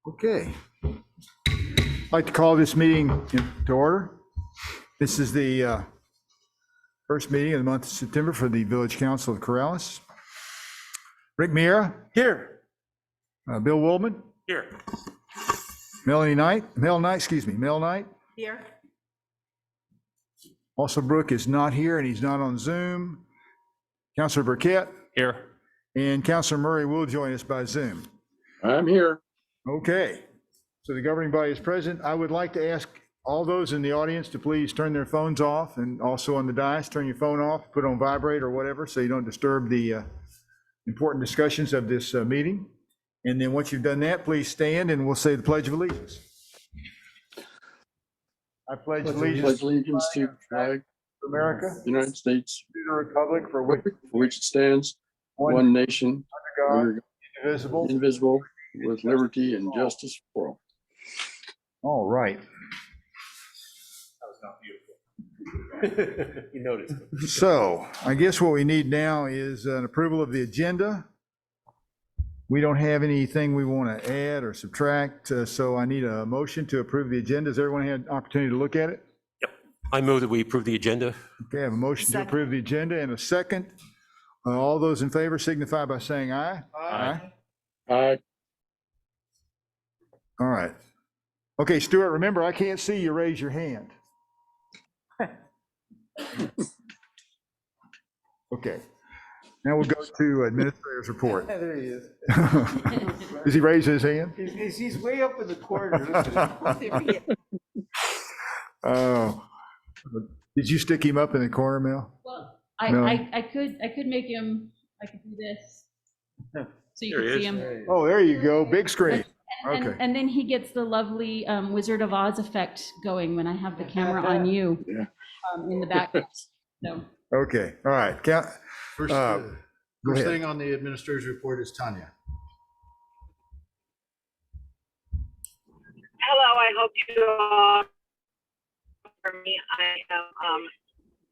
Okay. I'd like to call this meeting to order. This is the first meeting of the month of September for the Village Council of Corrales. Rick Miera. Here. Bill Woolman. Here. Mel Knight. Here. Also, Brooke is not here and he's not on Zoom. Councilor Burkett. Here. And Councilor Murray will join us by Zoom. I'm here. Okay. So the governing body is present. I would like to ask all those in the audience to please turn their phones off, and also on the dais, turn your phone off, put it on vibrate or whatever, so you don't disturb the important discussions of this meeting. And then once you've done that, please stand and we'll say the Pledge of Allegiance. I pledge allegiance to the flag to America, of the United States, to the republic for which it stands, one nation, under God, indivisible. indivisible, with liberty and justice for all. All right. That was not beautiful. You noticed. So I guess what we need now is an approval of the agenda. We don't have anything we want to add or subtract, so I need a motion to approve the agenda. Has everyone had an opportunity to look at it? Yep. I move that we approve the agenda. Okay, I have a motion to approve the agenda and a second. All those in favor signify by saying aye. Aye. Aye. All right. Okay, Stuart, remember, I can't see you raise your hand. Okay. Now we'll go to administrator's report. There he is. Is he raising his hand? He's way up in the corner. Listening. Oh, did you stick him up in the corner, Mel? Well, No. I could make him, I could do this. So you There can he see is. him. Oh, there you go, big screen. Okay. And then he gets the lovely Wizard of Oz effect going when I have the camera on you Yeah. in the back. So, Okay, all right. First, Go first ahead. thing on the administrator's report is Tanya. Hello, I hope you all for me. I am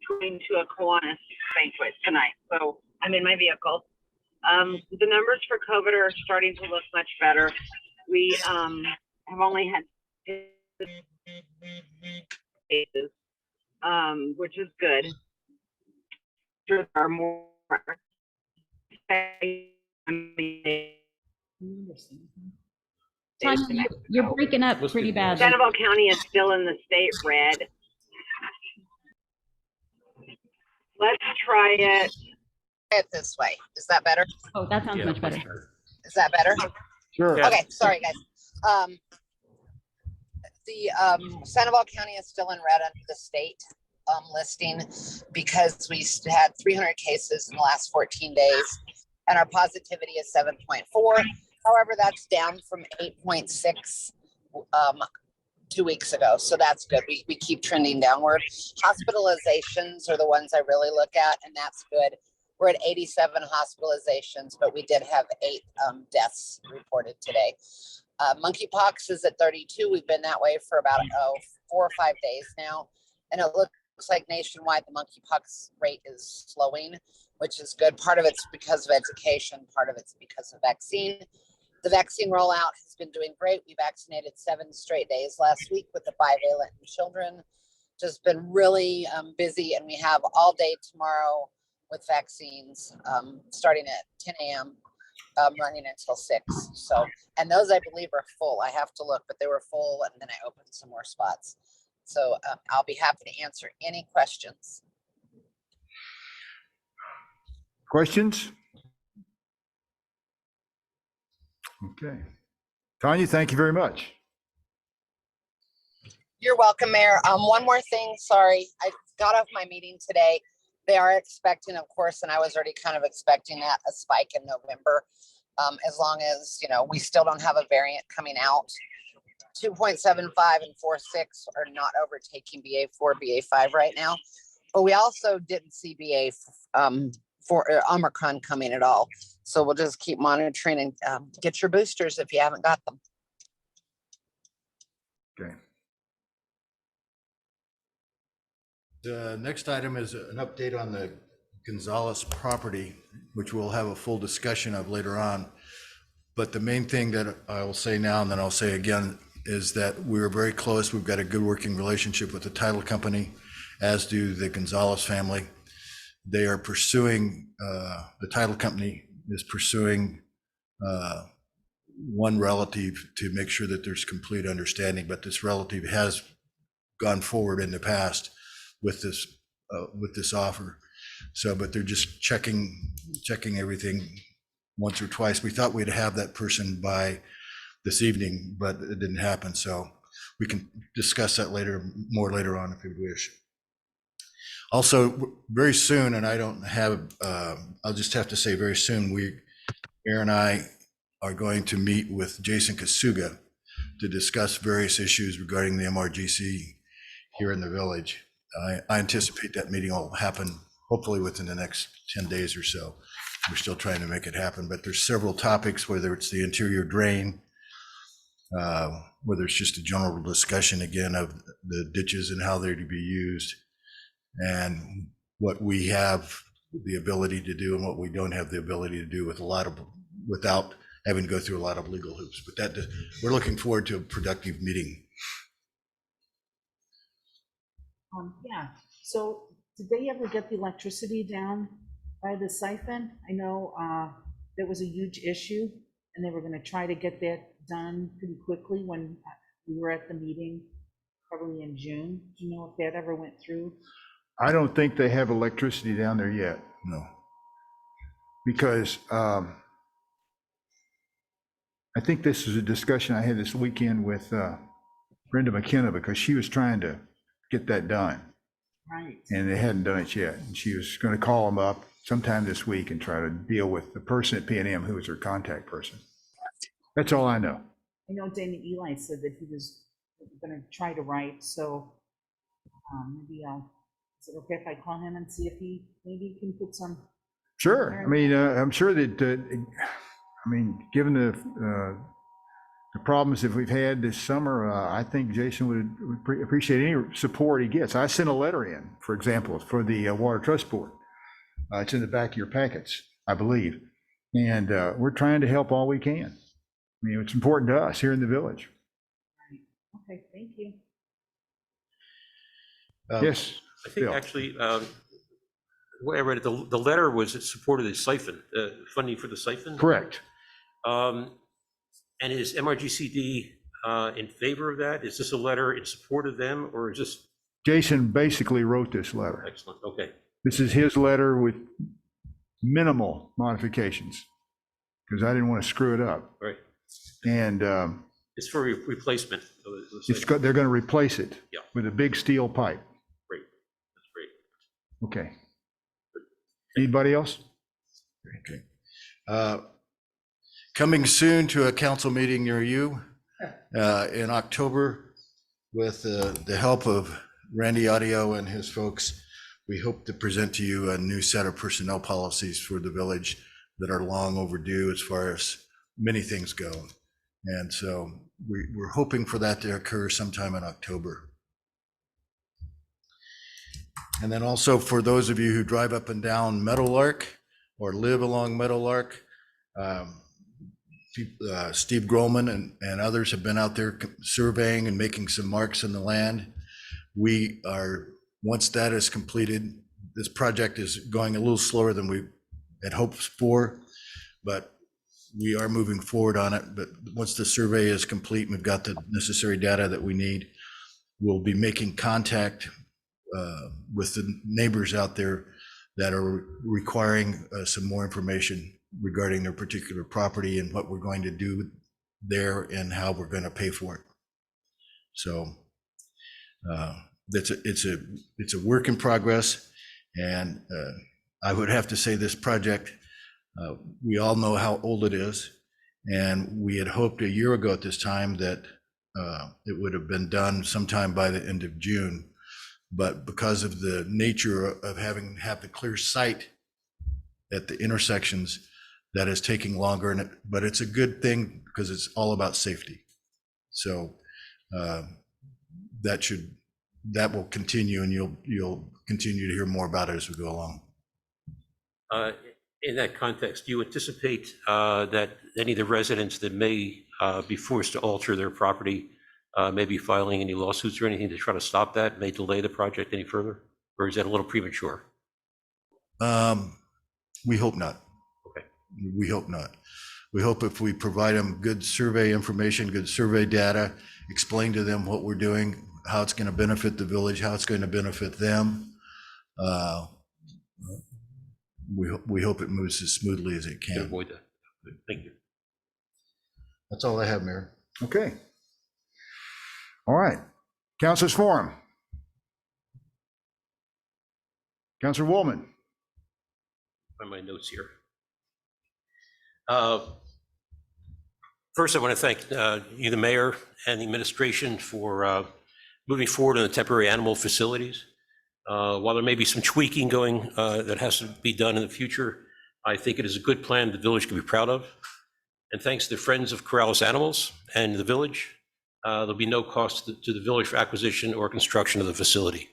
going to a Kiwanis banquet tonight, so I'm in my vehicle. The numbers for COVID are starting to look much better. We have only had cases, which is good. There are more. Tanya, you're breaking up pretty badly. Sandoval County is still in the state red. Let's try it this way. Is that better? Oh, that sounds much better. Is that better? Sure. Yeah. Okay, sorry guys. The Sandoval County is still in red under the state listing because we had 300 cases in the last 14 days and our positivity is 7.4. However, that's down from 8.6 2 weeks ago. So that's good. We keep trending downward. Hospitalizations are the ones I really look at, and that's good. We're at 87 hospitalizations, but we did have 8 deaths reported today. Monkeypox is at 32. We've been that way for about 4 or 5 days now. And it looks like nationwide, the monkeypox rate is slowing, which is good. Part of it's because of education. Part of it's because of vaccine. The vaccine rollout has been doing great. We vaccinated 7 straight days last week with the bivalent in children. Just been really busy, and we have all day tomorrow with vaccines starting at 10 a.m. Running until 6. So, and those I believe are full. I have to look, but they were full, and then I opened some more spots. So I'll be happy to answer any questions. Questions? Okay. Tanya, thank you very much. You're welcome, Mayor. One more thing. Sorry, I got off my meeting today. They are expecting, of course, and I was already kind of expecting that, a spike in November. As long as, we still don't have a variant coming out. 2.75 and 4.6 are not overtaking BA4, BA5 right now. But we also didn't see BA4 Omicron coming at all. So we'll just keep monitoring and get your boosters if you haven't got them. Okay. The next item is an update on the Gonzalez property, which we'll have a full discussion of later on. But the main thing that I will say now, and then I'll say again, is that we're very close. We've got a good working relationship with the title company, as do the Gonzalez family. They are pursuing, the title company is pursuing one relative to make sure that there's complete understanding, but this relative has gone forward in the past with this offer. So, but they're just checking everything once or twice. We thought we'd have that person by this evening, but it didn't happen. So we can discuss that more later on if you wish. Also, very soon, and I don't have, I'll just have to say very soon, Aaron and I are going to meet with Jason Kasuga to discuss various issues regarding the MRGC here in the village. I anticipate that meeting will happen hopefully within the next 10 days or so. We're still trying to make it happen, but there's several topics, whether it's the interior drain, whether it's just a general discussion again of the ditches and how they're to be used, and what we have the ability to do and what we don't have the ability to do without having to go through a lot of legal hoops. But that, we're looking forward to a productive meeting. Yeah, so did they ever get the electricity down by the siphon? I know there was a huge issue and they were gonna try to get that done pretty quickly when we were at the meeting, probably in June. Do you know if that ever went through? I don't think they have electricity down there yet. No. Because I think this is a discussion I had this weekend with Brenda McKenna, because she was trying to get that done Right. and they hadn't done it yet. And she was going to call them up sometime this week and try to deal with the person at P&M who was her contact person. That's all I know. I know Dana Eli said that he was gonna try to write, so maybe is it okay if I call him and see if he maybe can put some? Sure. I mean, I'm sure that, given the problems that we've had this summer, I think Jason would appreciate any support he gets. I sent a letter in, for example, for the Water Trust Board. It's in the back of your packets, I believe. And we're trying to help all we can. I mean, it's important to us here in the village. Okay, thank you. Yes, I think Bill. actually, the way I read it, the letter was it supported the siphon, funding for the siphon. Correct. And is MRGCD in favor of that? Is this a letter in support of them, or is this? Jason basically wrote this letter. Excellent, okay. This is his letter with minimal modifications, because I didn't want to screw it up. Right. And It's for replacement. they're going to replace it Yeah. with a big steel pipe. Great, that's great. Okay. Anybody else? Okay. Coming soon to a council meeting near you in October with the help of Randy Audio and his folks. We hope to present to you a new set of personnel policies for the village that are long overdue as far as many things go. And so we're hoping for that to occur sometime in October. And then also for those of you who drive up and down Meadowlark or live along Meadowlark, Steve Grohlman and others have been out there surveying and making some marks in the land. We are, once that is completed, this project is going a little slower than we had hoped for, but we are moving forward on it. But once the survey is complete and we've got the necessary data that we need, we'll be making contact with the neighbors out there that are requiring some more information regarding their particular property and what we're going to do there and how we're going to pay for it. So it's a work in progress, and I would have to say this project, we all know how old it is, and we had hoped a year ago at this time that it would have been done sometime by the end of June. But because of the nature of having the clear sight at the intersections, that is taking longer. But it's a good thing because it's all about safety. So that will continue, and you'll continue to hear more about it as we go along. In that context, do you anticipate that any of the residents that may be forced to alter their property may be filing any lawsuits or anything to try to stop that, may delay the project any further? Or is that a little premature? We hope not. Okay. We hope not. We hope if we provide them good survey information, good survey data, explain to them what we're doing, how it's going to benefit the village, how it's going to benefit them. We hope it moves as smoothly as it To can. avoid that. Thank you. That's all I have, Mayor. Okay. All right. Councilors Forum. Councilor Woolman. Find my notes here. First, I want to thank you, the mayor, and the administration for moving forward on the temporary animal facilities. While there may be some tweaking going that has to be done in the future, I think it is a good plan the village can be proud of. And thanks to the Friends of Corrales Animals and the village, there'll be no cost to the village for acquisition or construction of the facility.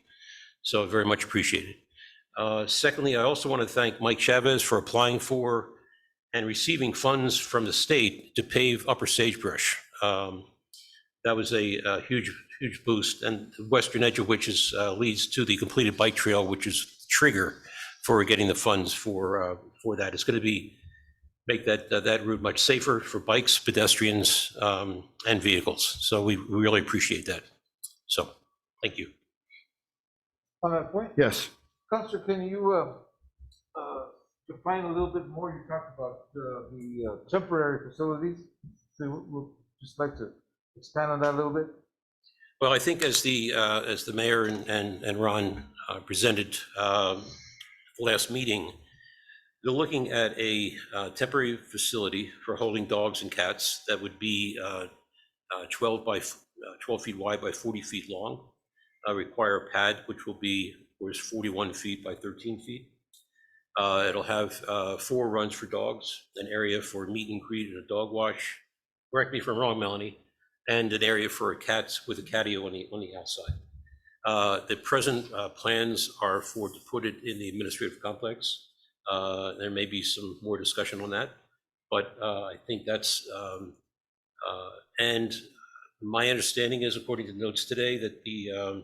So very much appreciated. Secondly, I also want to thank Mike Chavez for applying for and receiving funds from the state to pave Upper Sagebrush. That was a huge boost, and the western edge of which leads to the completed bike trail, which is the trigger for getting the funds for that. It's going to make that route much safer for bikes, pedestrians, and vehicles. So we really appreciate that. So thank you. On that point, Yes. Counselor, can you define a little bit more? You talked about the temporary facilities. So we'll just like to expand on that a little bit. Well, I think as the mayor and Ron presented last meeting, they're looking at a temporary facility for holding dogs and cats that would be 12 feet wide by 40 feet long. Require a pad, which will be, of course, 41 feet by 13 feet. It'll have 4 runs for dogs, an area for meet and greet and a dog wash. Correct me if I'm wrong, Melanie. And an area for cats with a catio on the outside. The present plans are to put it in the administrative complex. There may be some more discussion on that, but I think that's, and my understanding is, according to notes today, that the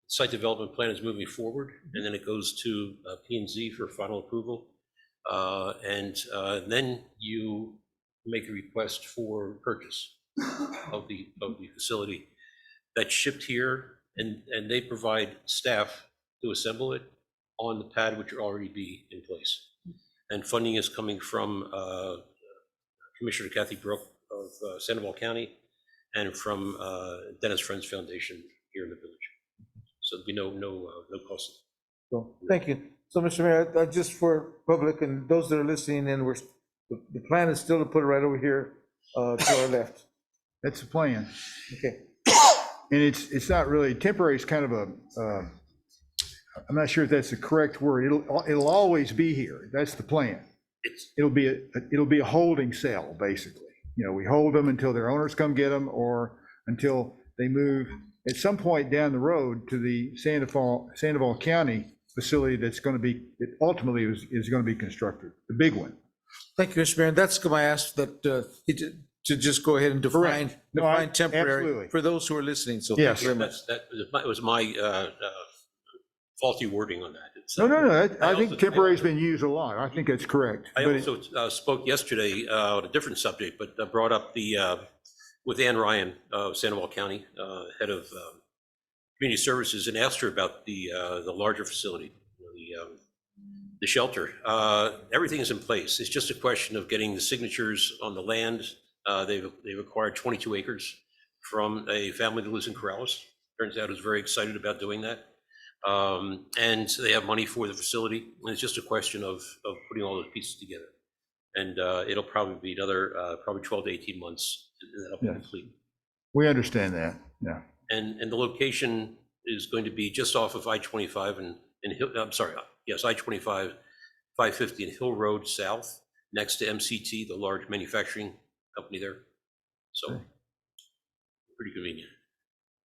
site development plan is moving forward, and then it goes to P&Z for final approval. And then you make a request for purchase of the facility. That's shipped here, and they provide staff to assemble it on the pad, which will already be in place. And funding is coming from Commissioner Kathy Brooke of Sandoval County and from Dennis Friends Foundation here in the village. So there'll be no cost. So, thank you. So, Mr. Mayor, just for public and those that are listening in, the plan is still to put it right over here to our left. That's the plan. Okay. And it's not really, temporary is kind of I'm not sure if that's the correct word. It'll always be here. That's the plan. It'll be a holding cell, basically. You know, we hold them until their owners come get them, or until they move at some point down the road to the Sandoval County facility that's going to be, it ultimately is going to be constructed, the big one. Thank you, Mr. Mayor. That's why I asked that to just go ahead and define temporary absolutely. for those who are listening. So Yes. thank you very much. That was my faulty wording on that. No. I also- think temporary's been used a lot. I think that's correct. I But it- also spoke yesterday on a different subject, but brought up with Ann Ryan of Sandoval County, head of community services, and asked her about the larger facility, the shelter. Everything is in place. It's just a question of getting the signatures on the land. They've acquired 22 acres from a family that lives in Corrales. Turns out is very excited about doing that. And they have money for the facility. And it's just a question of putting all those pieces together. And it'll probably be another, probably 12 to 18 months, and that'll be Yes. complete. We understand that, yeah. And the location is going to be just off of I-25 and I'm sorry, yes, I-25, 550 and Hill Road South, next to MCT, the large manufacturing company there. So Okay. pretty convenient.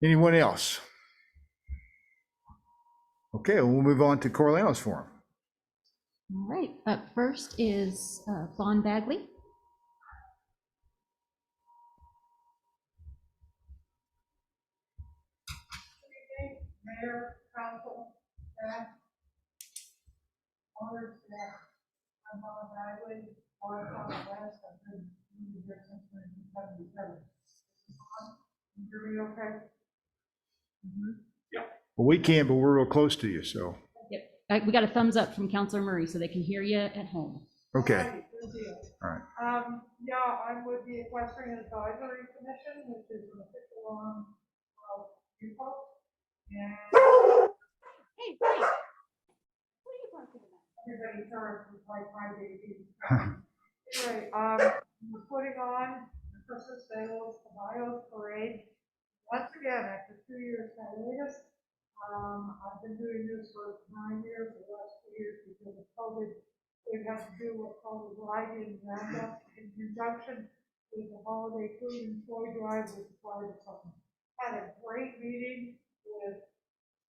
Anyone else? Okay, we'll move on to Corleone's Forum. All right, up first is Fawn Bagley. Mayor, council, staff, owners, staff, I'm on Bagley, or on the west, I've been moving here since 1977. You hear me okay? Well, we can't, but we're real close to you, so, Yep, we got a thumbs up from Counselor Murray, so they can hear you at home. okay. Alrighty, good deal. All right. Yeah, I'm with the Equestrian Advisory Commission, which is an official arm of UFO. And Hey, Frank, what are you talking about? everybody turns with like my baby. Anyway, we're putting on the Christmas Sales Caballos Parade. Once again, after 2 years hiatus, I've been doing this for 9 years, the last 2 years because of COVID. We've had to do what's called a ride-in roundup in conjunction with the holiday food and toy drive with the fire department. Had a great meeting with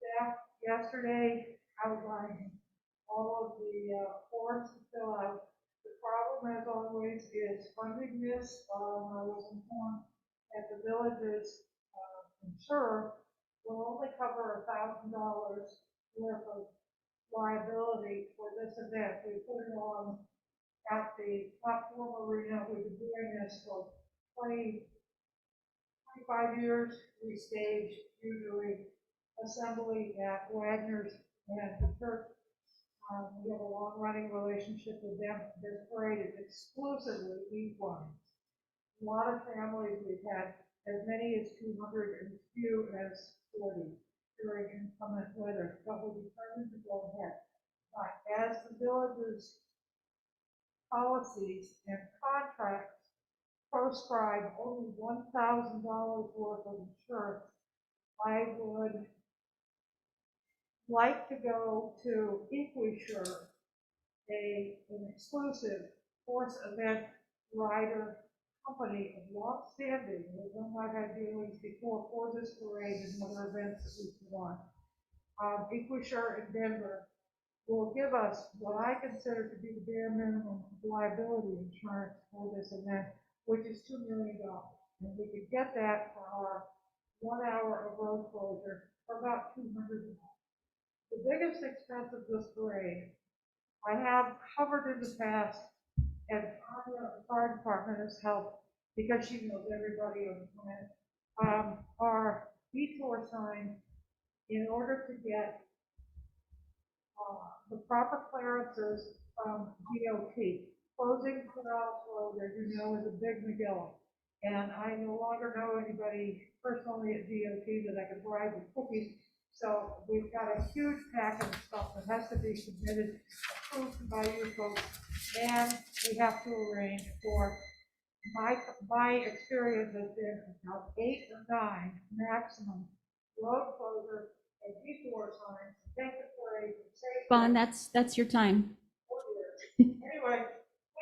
staff yesterday, outlining all of the forms to fill out. The problem, as always, is funding this. I was informed that the village's insurer will only cover $1,000 worth of liability for this event. We put it on at the platform arena. We've been doing this for 25 years. We stage usually assembly at Wagner's and the church. We have a long-running relationship with them. This parade is exclusively equine. A lot of families, we've had as many as 200 and as few as 40 during inclement weather, but we're determined to go ahead. But as the village's policies and contracts proscribe only $1,000 worth of insurance, I would like to go to EquiSure, an exclusive horse event rider company of long standing, with whom I've had dealings before for this parade and other events that we put on. EquiSure in Denver will give us what I consider to be the bare minimum of liability insurance for this event, which is $2 million. And we could get that for our 1 hour of road closure for about $200. The biggest expense of this parade, I have covered in the past, and the fire department has helped because she knows everybody on the planet, our detour sign, in order to get the proper clearances from DOT. Closing Corrales Road, as you know, is a big McGill. And I no longer know anybody personally at DOT that I can bribe with cookies. So we've got a huge packet of stuff that has to be submitted, approved by you folks, and we have to arrange for, my experience has been about 8 or 9 maximum road closure and detour signs, take the parade, safety. Fawn, that's your time. Anyway,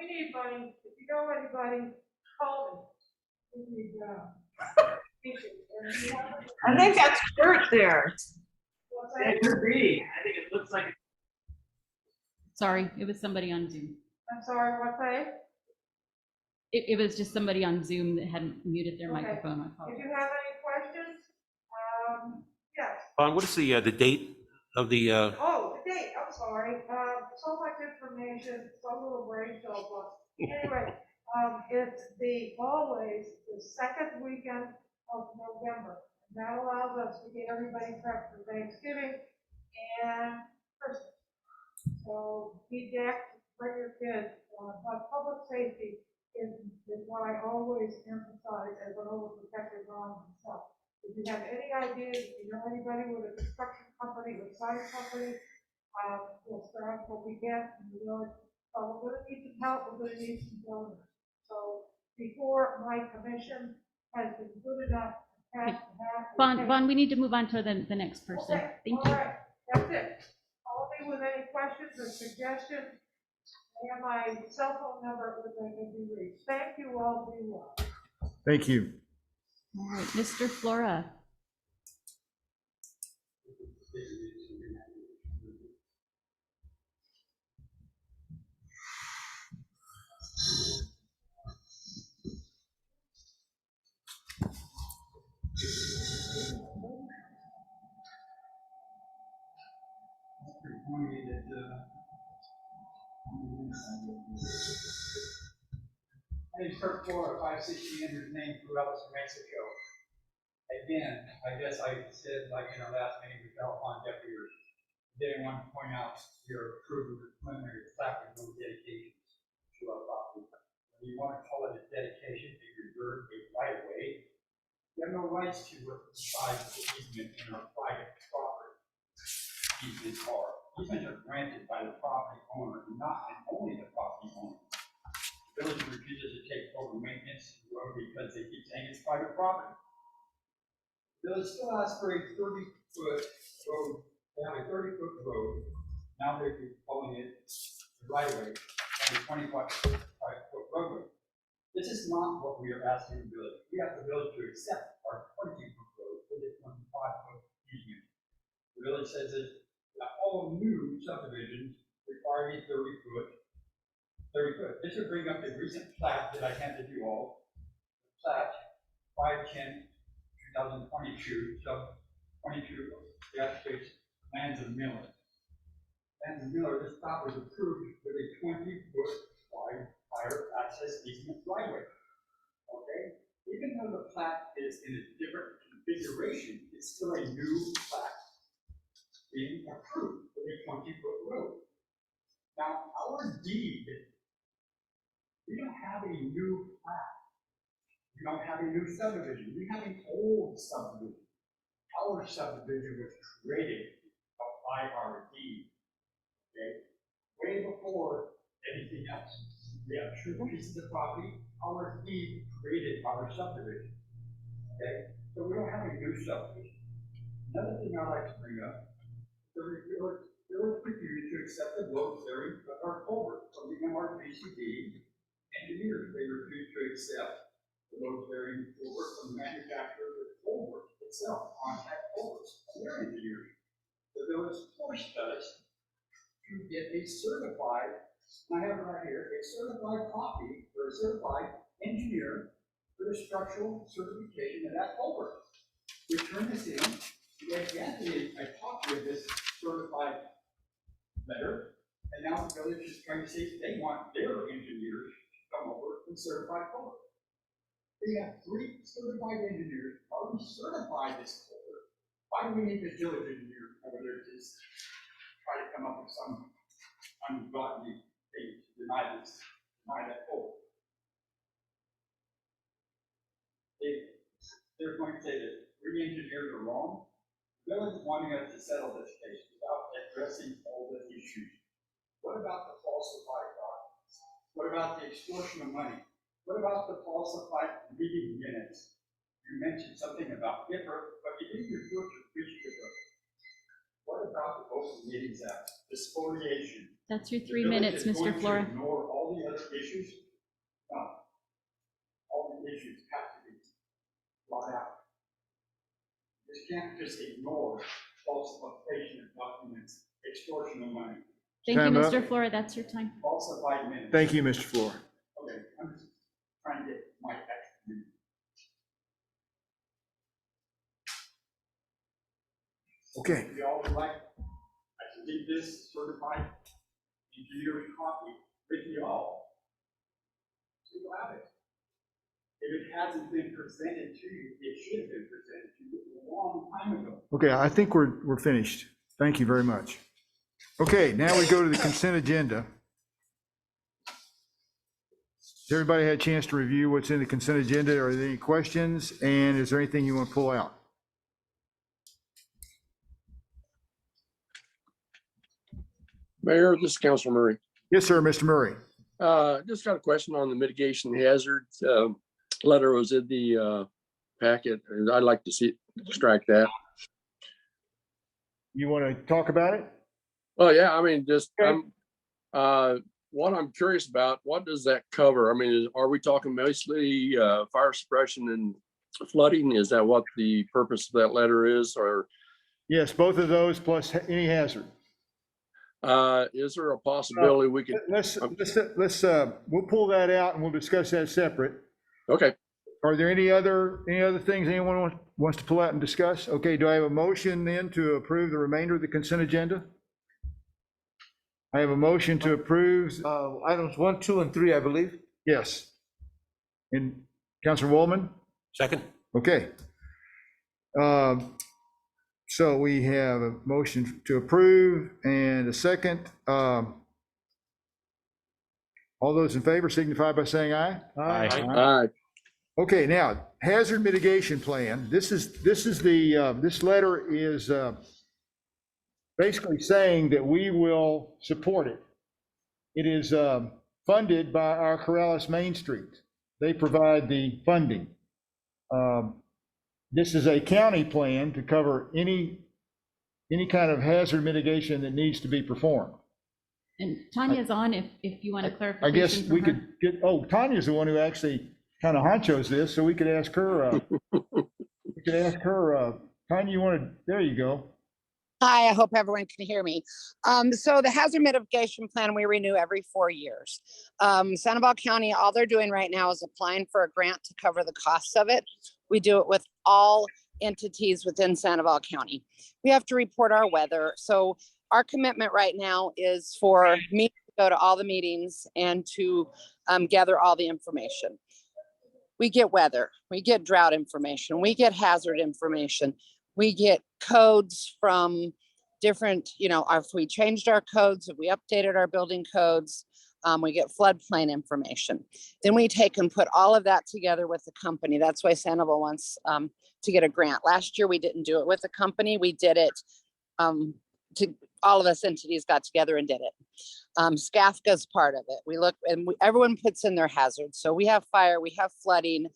we need money. If you know anybody, call me. We need, I think that's Kurt there. what's that? It could be. I think it looks like. Sorry, it was somebody on Zoom. I'm sorry, what's that? It was just somebody on Zoom that hadn't muted their Okay. microphone. I If apologize. you have any questions, yes. What is the date of the, Oh, the date, I'm sorry. So much information, so little brain cell plus. Anyway, it's always the second weekend of November. That allows us to get everybody prepped for Thanksgiving and Christmas. So be decked, bring your kids, but public safety is what I always emphasize as an overprotective mom myself. If you have any ideas, if you know anybody with a construction company, with sign company, we'll start what we get, and we're gonna need some help, we're gonna need some donors. So before my commission has been good enough to pass the hat. Fawn, we need to move on to the next person. Okay, Thank all you. right, that's it. Call me with any questions or suggestions. I have my cell phone number, which I can be reached. Thank you all, be well. Thank you. All right, Mr. Flora. Kirk Flora, 560 Andrews Lane, Corvallis, New Mexico. Again, I guess I said, like in our last meeting, we fell upon deaf ears. Today, I want to point out your approval of the preliminary plat with no dedications to our property. When you want to call it a dedication, to reserve a right of way. You have no rights to what the size of the easement in our private property. Easements are. Easements are granted by the property owner, not and only the property owner. The village refuses to take over maintenance of the road because they keep saying it's private property. The village still asks for a 30-foot road. They have a 30-foot road. Now they're calling it the right of way and a 25-foot roadway. This is not what we are asking the village. We ask the village to accept our 20-foot road with a 25-foot easement. The village says that all new subdivisions require a 30-foot. This would bring up the recent plat that I handed you all. Plat 5/10/2022, sub 22, the application Lands of Miller. Lands of Miller, this plat was approved with a 20-foot wide fire access easement driveway. Okay? Even though the plat is in a different configuration, it's still a new plat being approved with a 20-foot road. Now, our deed, we don't have a new plat. We don't have a new subdivision. We have an old subdivision. Our subdivision was created by our deed. Okay? Way before anything else. We have two pieces of property. Our deed created our subdivision. Okay? So we don't have a new subdivision. Another thing I'd like to bring up, the village refused to accept the road clearing of our culvert from the MRPCD engineers. They refused to accept the road clearing culvert from the manufacturer of the culvert itself, contact culverts, and their engineers. The village forced us to get a certified, I have it right here, a certified copy or a certified engineer for the structural certification of that culvert. We turned this in, we gave Anthony a copy of this certified letter, and now the village is trying to say they want their engineers to come over and certify culvert. They have 3 certified engineers already certified this culvert. Why do we need this village engineer over there to just try to come up with some ungodly thing to deny that culvert? They're going to say that we engineers are wrong. The village is wanting us to settle this case without addressing all the issues. What about the falsified documents? What about the extortion of money? What about the falsified meeting minutes? You mentioned something about different, but you didn't refer to which different. What about the Open Meetings Act, the spoliation? That's your 3 minutes, Mr. Flora. Ignore all the other issues? No. All the issues have to be brought out. You just can't just ignore falsification of documents, extortion of money, Thank you, Time up. Mr. Flora. That's your time. falsified minutes. Thank you, Mr. Flora. Okay, I'm just trying to get my extra minute. Okay. If you all would like, I can leave this certified engineer's copy with you all. So you'll have it. If it hasn't been presented to you, it should have been presented to you a long time ago. Okay, I think we're finished. Thank you very much. Okay, now we go to the consent agenda. Has everybody had a chance to review what's in the consent agenda? Are there any questions? And is there anything you want to pull out? Mayor, this is Councilor Murray. Yes, sir, Mr. Murray. Just got a question on the mitigation hazard. Letter was in the packet, and I'd like to see, strike that. You want to talk about it? Oh, yeah, I mean, just, Okay. what I'm curious about, what does that cover? I mean, are we talking mostly fire suppression and flooding? Is that what the purpose of that letter is, or Yes, both of those plus any hazard. is there a possibility we could, Let's, we'll pull that out and we'll discuss that separate. okay, Are there any other things anyone wants to pull out and discuss? Okay, do I have a motion then to approve the remainder of the consent agenda? I have a motion to approve, Items 1, 2, and 3, I believe. yes. And Counselor Woolman? Second? Okay. So we have a motion to approve and a second. All those in favor signify by saying aye. Aye. Okay, now, hazard mitigation plan, this letter is basically saying that we will support it. It is funded by our Corrales Main Street. They provide the funding. This is a county plan to cover any kind of hazard mitigation that needs to be performed. And Tanya's on if you want a I clarification guess from we her. could get, oh, Tanya's the one who actually kind of honchos this, so we could ask her, Tanya, you want to, there you go. Hi, I hope everyone can hear me. So the hazard mitigation plan, we renew every 4 years. Sandoval County, all they're doing right now is applying for a grant to cover the costs of it. We do it with all entities within Sandoval County. We have to report our weather. So our commitment right now is for me to go to all the meetings and to gather all the information. We get weather, we get drought information, we get hazard information, we get codes from different, if we changed our codes, if we updated our building codes, we get floodplain information. Then we take and put all of that together with the company. That's why Sandoval wants to get a grant. Last year, we didn't do it with the company. We did it all of us entities got together and did it. SCAFCA's part of it. We look and everyone puts in their hazards. So we have fire, we have flooding.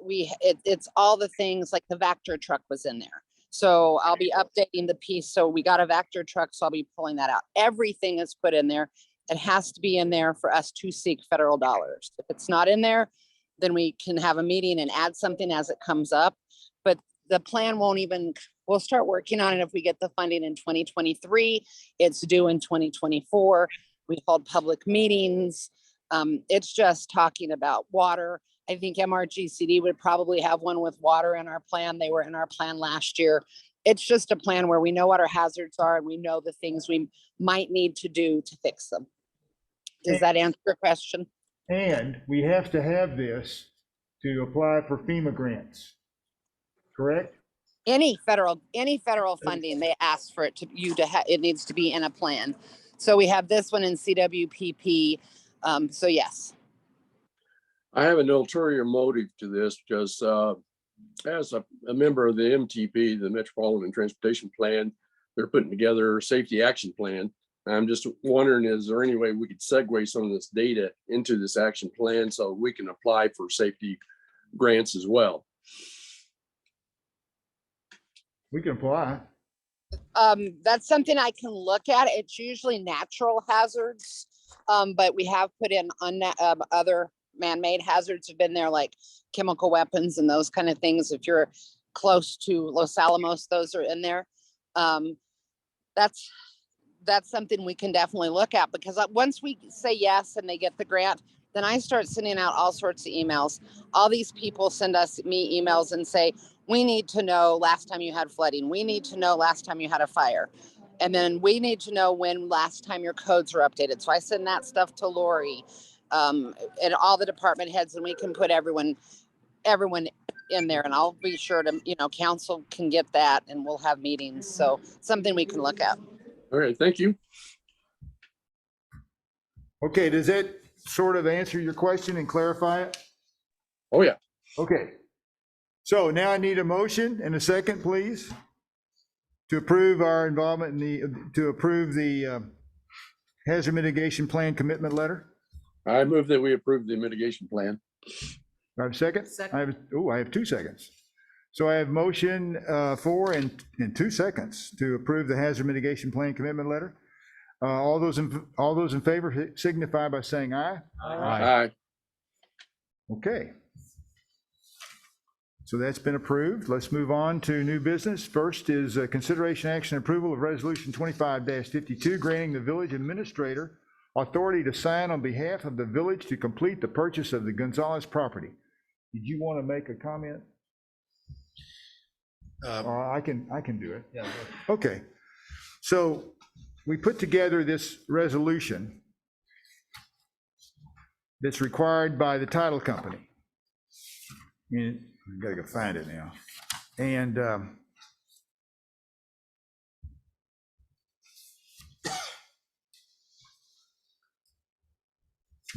It's all the things like the Vector truck was in there. So I'll be updating the piece. So we got a Vector truck, so I'll be pulling that out. Everything is put in there. It has to be in there for us to seek federal dollars. If it's not in there, then we can have a meeting and add something as it comes up. But the plan won't even, we'll start working on it if we get the funding in 2023. It's due in 2024. We hold public meetings. It's just talking about water. I think MRGCD would probably have one with water in our plan. They were in our plan last year. It's just a plan where we know what our hazards are and we know the things we might need to do to fix them. Does that answer your question? And we have to have this to apply for FEMA grants, correct? Any federal funding, they ask for it it needs to be in a plan. So we have this one in CWPP. So yes. I have an ulterior motive to this because as a member of the MTP, the Metropolitan Transportation Plan, they're putting together a safety action plan. I'm just wondering, is there any way we could segue some of this data into this action plan so we can apply for safety grants as well? We can apply. That's something I can look at. It's usually natural hazards, but we have put in other man-made hazards have been there, like chemical weapons and those kind of things. If you're close to Los Alamos, those are in there. That's something we can definitely look at, because once we say yes and they get the grant, then I start sending out all sorts of emails. All these people send me emails and say, we need to know last time you had flooding. We need to know last time you had a fire. And then we need to know when last time your codes were updated. So I send that stuff to Lori and all the department heads, and we can put everyone in there, and I'll be sure to, council can get that and we'll have meetings. So something we can look at. All right, thank you. Okay, does that sort of answer your question and clarify it? Oh, yeah. Okay. So now I need a motion and a second, please, to approve our involvement to approve the hazard mitigation plan commitment letter. I move that we approve the mitigation plan. I have a second? Second. I have 2 seconds. So I have motion 4 and 2 seconds to approve the hazard mitigation plan commitment letter. All those in favor signify by saying aye. Aye. Okay. So that's been approved. Let's move on to new business. First is consideration, action, approval of resolution 25-52, granting the village administrator authority to sign on behalf of the village to complete the purchase of the Gonzalez property. Did you want to make a comment? I can do it. Yeah. Okay. So we put together this resolution that's required by the title company. And I gotta go find it now. And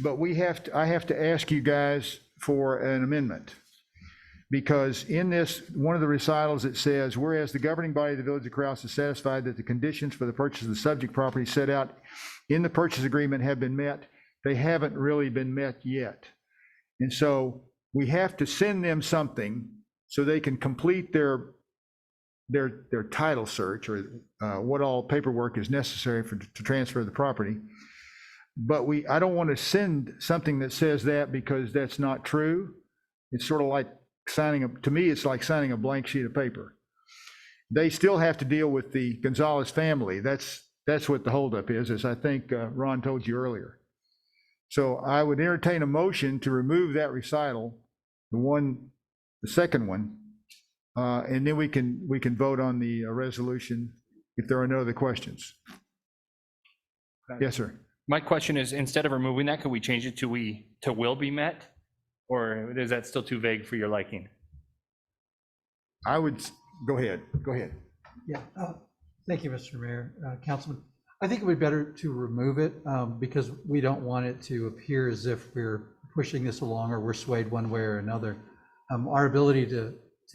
but I have to ask you guys for an amendment. Because in this, one of the recitals, it says, whereas the governing body of the Village of Krause is satisfied that the conditions for the purchase of the subject property set out in the purchase agreement have been met, they haven't really been met yet. And so we have to send them something so they can complete their title search, or what all paperwork is necessary to transfer the property. But I don't want to send something that says that, because that's not true. It's sort of like to me, it's like signing a blank sheet of paper. They still have to deal with the Gonzalez family. That's what the holdup is, as I think Ron told you earlier. So I would entertain a motion to remove that recital, the second one, and then we can vote on the resolution if there are no other questions. Yes, sir. My question is, instead of removing that, could we change it to will be met? Or is that still too vague for your liking? I would, go ahead. Yeah, thank you, Mr. Mayor, Councilman. I think it would be better to remove it because we don't want it to appear as if we're pushing this along or we're swayed one way or another. Our ability to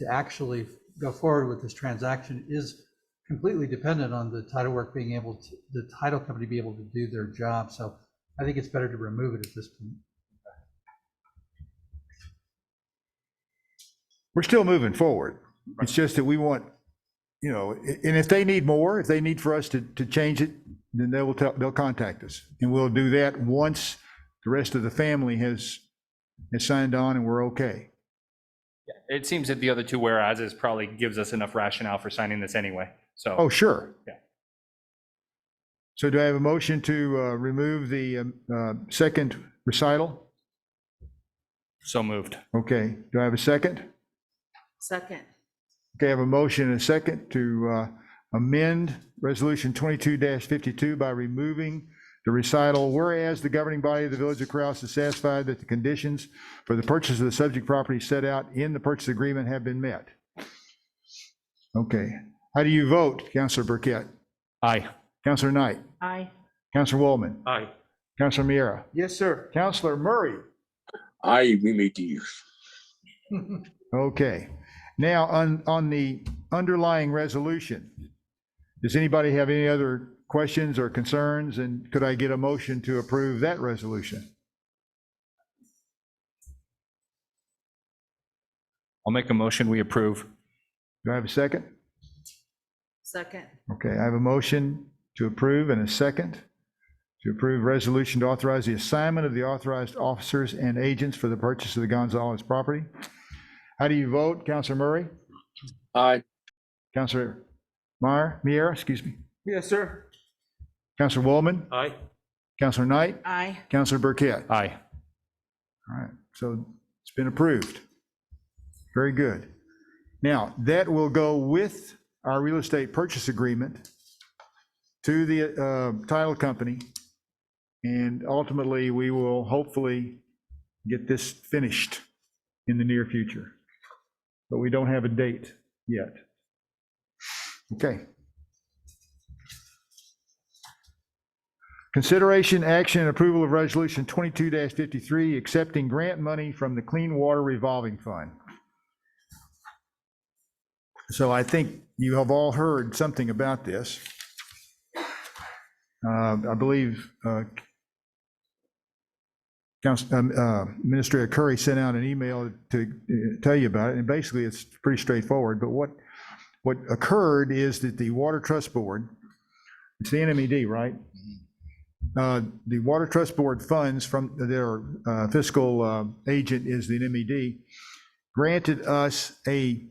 actually go forward with this transaction is completely dependent on the title work being able to, the title company be able to do their job. So I think it's better to remove it at this point. We're still moving forward. It's just that we want, and if they need more, if they need for us to change it, then they'll contact us. And we'll do that once the rest of the family has signed on and we're okay. Yeah, it seems that the other two whereases probably gives us enough rationale for signing this anyway. So. Oh, sure. Yeah. So do I have a motion to remove the second recital? So moved. Okay. Do I have a second? Second. Okay, I have a motion and a second to amend Resolution 22-52 by removing the recital, whereas the governing body of the Village of Krause is satisfied that the conditions for the purchase of the subject property set out in the purchase agreement have been met. Okay. How do you vote, Councilor Burkett? Aye. Councilor Knight? Aye. Councilor Waldman? Aye. Councilor Miera? Yes, sir. Councilor Murray? I mimic you. Okay. Now, on the underlying resolution, does anybody have any other questions or concerns? And could I get a motion to approve that resolution? I'll make a motion, we approve. Do I have a second? Second. Okay, I have a motion to approve and a second to approve resolution to authorize the assignment of the authorized officers and agents for the purchase of the Gonzalez property. How do you vote, Councilor Murray? Aye. Councilor Miera, excuse me. Yes, sir. Councilor Waldman? Aye. Councilor Knight? Aye. Councilor Burkett? Aye. All right, so it's been approved. Very good. Now, that will go with our real estate purchase agreement to the title company, and ultimately, we will hopefully get this finished in the near future. But we don't have a date yet. Okay. Consideration, action, and approval of Resolution 22-53, accepting grant money from the Clean Water Revolving Fund. So I think you have all heard something about this. I believe Administrator Curry sent out an email to tell you about it, and basically it's pretty straightforward. But what occurred is that the Water Trust Board, it's the NMED, right? The Water Trust Board funds from their fiscal agent is the NMED, granted us a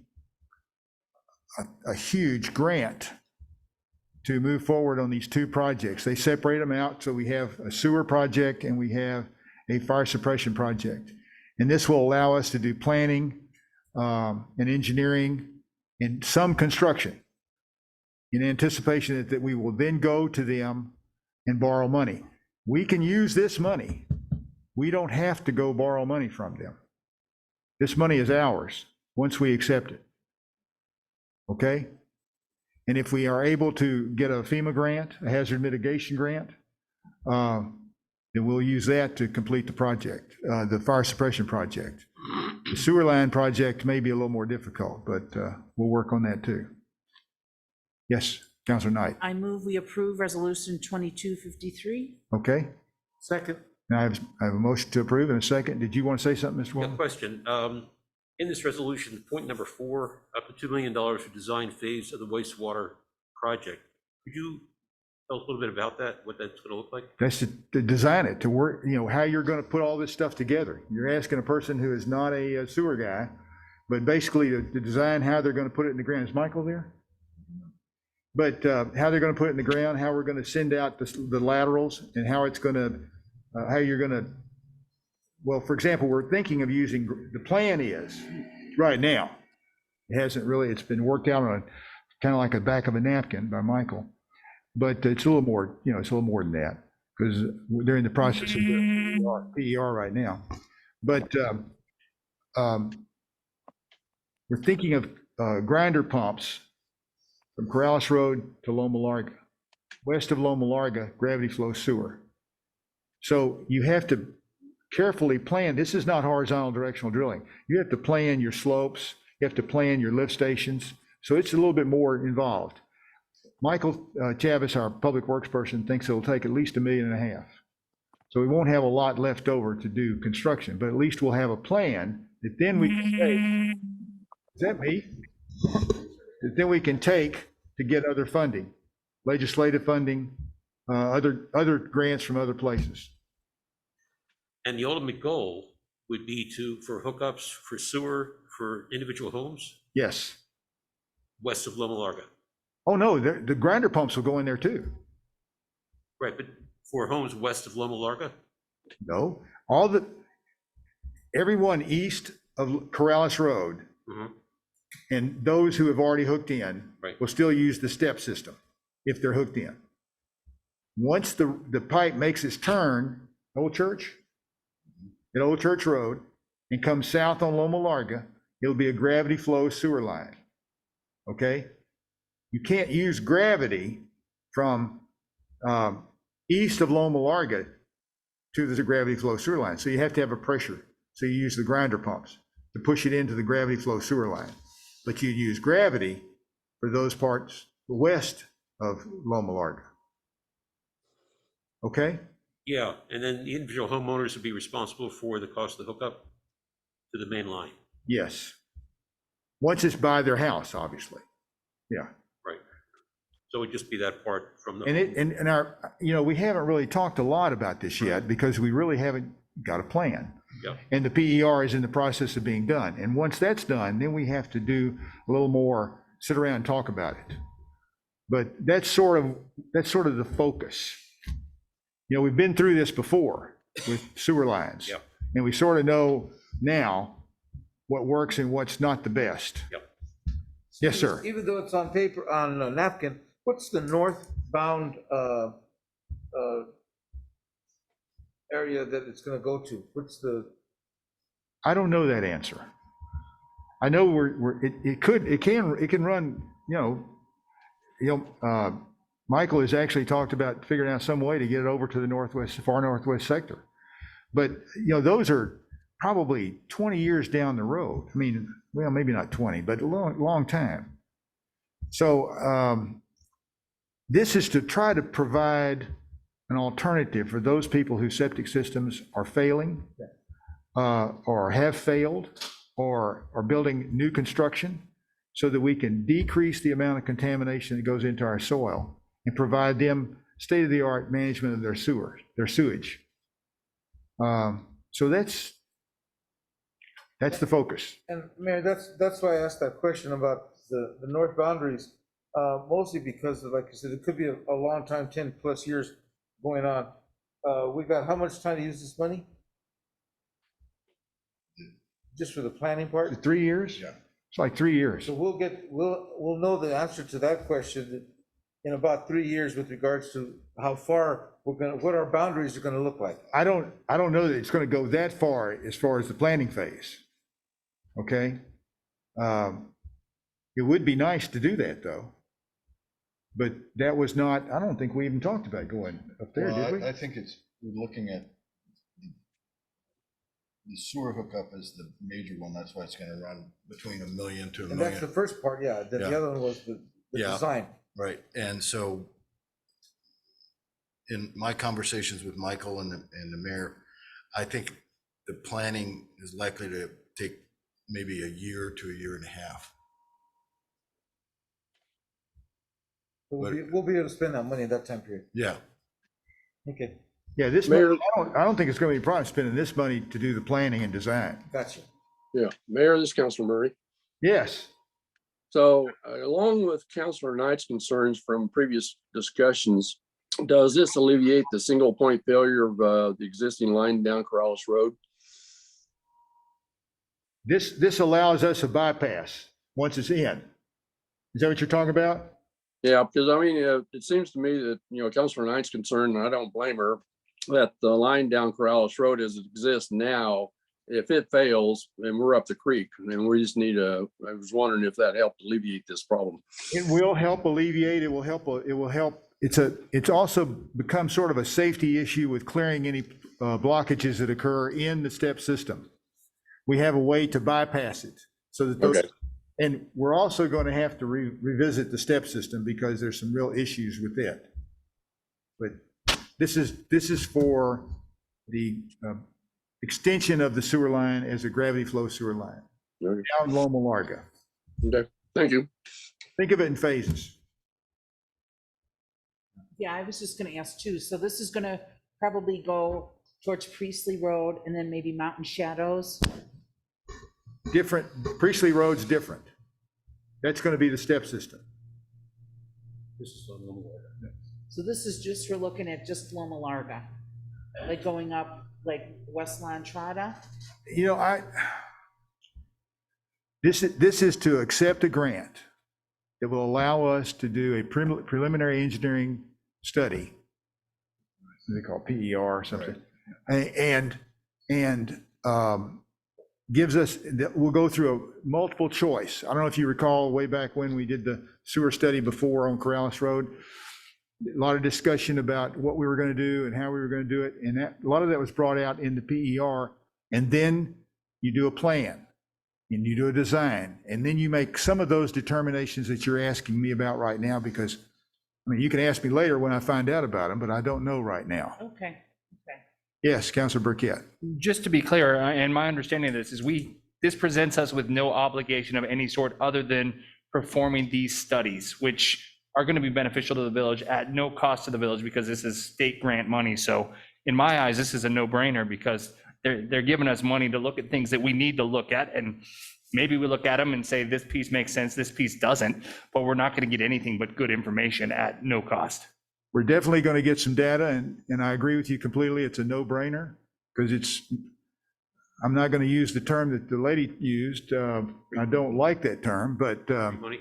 huge grant to move forward on these two projects. They separate them out, so we have a sewer project and we have a fire suppression project. And this will allow us to do planning and engineering and some construction in anticipation that we will then go to them and borrow money. We can use this money we don't have to go borrow money from them. This money is ours once we accept it. Okay? And if we are able to get a FEMA grant, a hazard mitigation grant, then we'll use that to complete the project, the fire suppression project. The sewer line project may be a little more difficult, but we'll work on that too. Yes, Councilor Knight. I move we approve Resolution 2253. Okay, Second. now I have a motion to approve and a second. Did you want to say something, Mr. Yeah, Walton? question. In this resolution, point number 4, up to $2 million for design phase of the wastewater project. Could you tell us a little bit about that, what that's going to look like? That's to design it, to work, how you're going to put all this stuff together. You're asking a person who is not a sewer guy, but basically to design how they're going to put it in the ground. Is Michael there? But how they're going to put it in the ground, how we're going to send out the laterals, and how it's going to, how you're going to, well, for example, we're thinking of using, the plan is, right now, it hasn't really, it's been worked out on kind of like a back of a napkin by Michael, but it's a little more, it's a little more than that, because they're in the process of the PER right now. But we're thinking of grinder pumps from Corrales Road to Loma Larga. West of Loma Larga, gravity flow sewer. So you have to carefully plan. This is not horizontal directional drilling. You have to plan your slopes. You have to plan your lift stations. So it's a little bit more involved. Michael Chavis, our public works person, thinks it'll take at least $1.5 million. So we won't have a lot left over to do construction, but at least we'll have a plan that then we can take. Is that me? That then we can take to get other funding, legislative funding, other grants from other places. And the ultimate goal would be for hookups for sewer for individual homes Yes. west of Loma Larga. Oh, no, the grinder pumps will go in there too. Right, but for homes west of Loma Larga? No, everyone east of Corrales Road and those who have already hooked in will still use the step system if they're hooked in. Once the pipe makes its turn, Old Church, at Old Church Road, and comes south on Loma Larga, it'll be a gravity flow sewer line. Okay? You can't use gravity from east of Loma Larga to the gravity flow sewer line. So you have to have a pressure. So you use the grinder pumps to push it into the gravity flow sewer line. But you use gravity for those parts west of Loma Larga. Okay? Yeah, and then the individual homeowners would be responsible for the cost of the hookup to the main line. Yes. Once it's by their house, obviously. Yeah. Right. So it would just be that part from the. And our, we haven't really talked a lot about this yet because we really haven't got a plan. Yeah. And the PER is in the process of being done. And once that's done, then we have to do a little more, sit around and talk about it. But that's sort of the focus. We've been through this before with sewer lines. Yep. And we sort of know now what works and what's not the best. Yep. Yes, sir. Even though it's on paper, on a napkin, what's the northbound area that it's gonna go to? What's the? I don't know that answer. I know it can run, Michael has actually talked about figuring out some way to get it over to the far northwest sector. But, those are probably 20 years down the road. I mean, well, maybe not 20, but a long time. So this is to try to provide an alternative for those people whose septic systems are failing or have failed or are building new construction so that we can decrease the amount of contamination that goes into our soil and provide them state-of-the-art management of their sewage. So that's the focus. And Mayor, that's why I asked that question about the north boundaries, mostly because of, like you said, it could be a long time, 10+ years going on. We got how much time to use this money? Just for the planning part? 3 years? Yeah. It's like 3 years. So we'll know the answer to that question in about 3 years with regards to how far what our boundaries are gonna look like. I don't know that it's going to go that far as the planning phase. Okay? It would be nice to do that, though. But that was not, I don't think we even talked about going up there, Well, did we? I think we're looking at the sewer hookup is the major one. That's why it's gonna run between $1 million to $1 And that's the million. first part, yeah. The Yeah. other one was the Yeah. design. Right, and so in my conversations with Michael and the mayor, I think the planning is likely to take maybe a year to a year and a half. We'll be able to spend that money in that time period. Yeah, Okay, Yeah, this, Mayor- I don't think it's going to be a problem spending this money to do the planning and design. gotcha. Yeah, Mayor, this is Councilor Murray. Yes, So along with Councilor Knight's concerns from previous discussions, does this alleviate the single point failure of the existing line down Corrales Road? this allows us a bypass once it's in. Is that what you're talking about? Yeah, because I mean, it seems to me that, Councilor Knight's concerned, and I don't blame her, that the line down Corrales Road as it exists now, if it fails, then we're up the creek, and we just need I was wondering if that helped alleviate this problem. It will help alleviate, it will help. It's also become sort of a safety issue with clearing any blockages that occur in the step system. We have a way to bypass it so that those, Okay. and we're also going to have to revisit the step system because there's some real issues with it. But this is for the extension of the sewer line as a gravity flow sewer line Okay. down Loma Larga. Okay, thank you. Think of it in phases. Yeah, I was just gonna ask too, so this is gonna probably go towards Priestley Road and then maybe Mountain Shadows? Different, Priestley Road's different. That's going to be the step system. So this is just, you're looking at just Loma Larga, like going up like West La Entrada? You know, this is to accept a grant that will allow us to do a preliminary engineering study. What they call PER or something. And gives us, we'll go through a multiple choice. I don't know if you recall way back when we did the sewer study before on Corrales Road. A lot of discussion about what we were going to do and how we were going to do it. And a lot of that was brought out in the PER. And then you do a plan and you do a design. And then you make some of those determinations that you're asking me about right now, because, I mean, you can ask me later when I find out about them, but I don't know right now. Okay. Yes, Councilor Burkett. Just to be clear, and my understanding of this is this presents us with no obligation of any sort other than performing these studies, which are going to be beneficial to the village at no cost to the village because this is state grant money. So in my eyes, this is a no-brainer because they're giving us money to look at things that we need to look at. And maybe we look at them and say, this piece makes sense, this piece doesn't, but we're not going to get anything but good information at no cost. We're definitely going to get some data, and I agree with you completely. It's a no-brainer because I'm not going to use the term that the lady used. I don't like that term, but Money?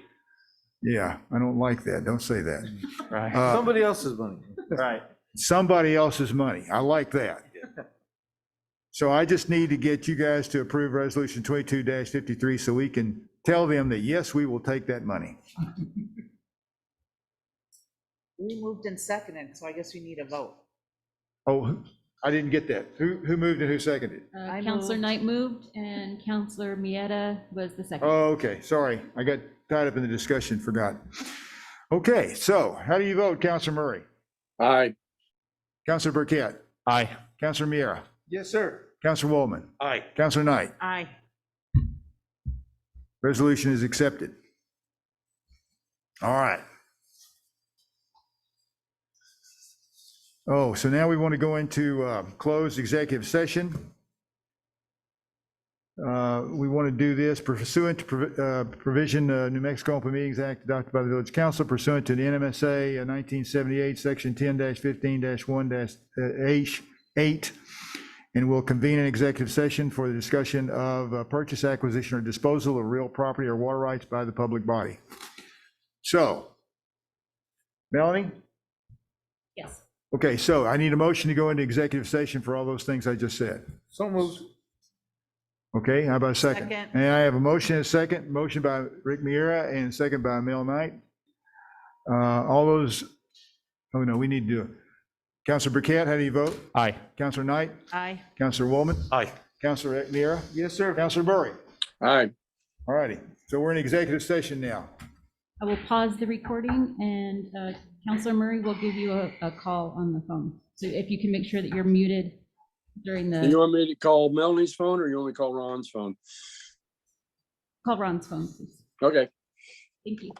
yeah, I don't like that. Don't say that. Right. Somebody else's money. Right. Somebody else's money. I like that. So I just need to get you guys to approve Resolution 22-53 so we can tell them that, yes, we will take that money. We moved and seconded, so I guess we need a vote. Oh, I didn't get that. Who moved and who seconded? I Counselor moved. Knight moved and Counselor Mieta was the second. Oh, okay, sorry. I got tied up in the discussion, forgot. Okay, so how do you vote, Councilor Murray? Aye. Councilor Burkett? Aye. Councilor Miera? Yes, sir. Councilor Woolman? Aye. Councilor Knight? Aye. Resolution is accepted. All right. Oh, so now we want to go into closed executive session. We want to do this pursuant to provision New Mexico Open Meetings Act adopted by the Village Council pursuant to the NMSA 1978, Section 10-15-1-8, and will convene an executive session for the discussion of purchase, acquisition, or disposal of real property or water rights by the public body. So Melanie? Yes. Okay, so I need a motion to go into executive session for all those things I just said. So moved. Okay, how about a second? Second. And I have a motion and a second, motion by Rick Miera and a second by Mel Knight. All those, oh no, we need to do it. Counselor Burkett, how do you vote? Aye. Counselor Knight? Aye. Counselor Woolman? Aye. Counselor Rick Miera? Yes, sir. Counselor Murray? All right. All righty, so we're in executive session now. I will pause the recording and Counselor Murray will give you a call on the phone. So if you can make sure that you're muted during Do you the, want me to call Melanie's phone or you want me to call Ron's phone? call Ron's phone, please. Okay. Thank you.